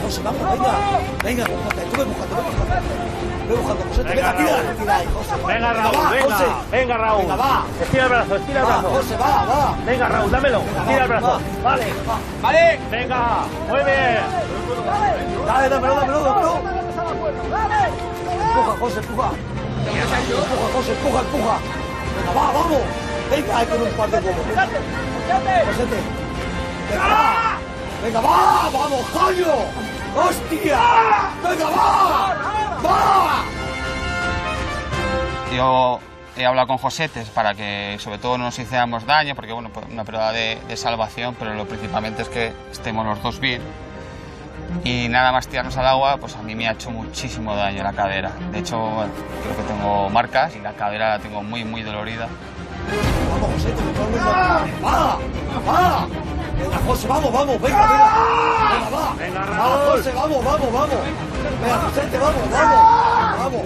José, vamos, venga. Venga, empújate, tú empújate. Ve buscando, José, venga, tira ahí, José. Venga, Raúl, venga. José. Venga, Raúl. Venga, va. Estira el brazo, estira el brazo. José, va. Venga, Raúl, dámelo. Estira el brazo. Vale. Vale. Venga, muy bien. Dale, dámelo. Empuja, José, empuja. Empuja, José, empuja. Venga, vamos. Venga, hay con un par de huevos. Josete. Venga, vamos, coño. ¡Hostia! ¡Venga, va! Yo he hablado con Josetes para que sobre todo no nos hiciéramos daño, porque bueno, pues una prueba de salvación, pero lo principalmente es que estemos los dos bien. Y nada más tirarnos al agua, pues a mí me ha hecho muchísimo daño la cadera. De hecho, creo que tengo marcas y la cadera la tengo muy, muy dolorida. Vamos, José, ¡va! Venga, José, vamos, venga, va. Venga, Raúl. José, vamos. Venga, José, vamos.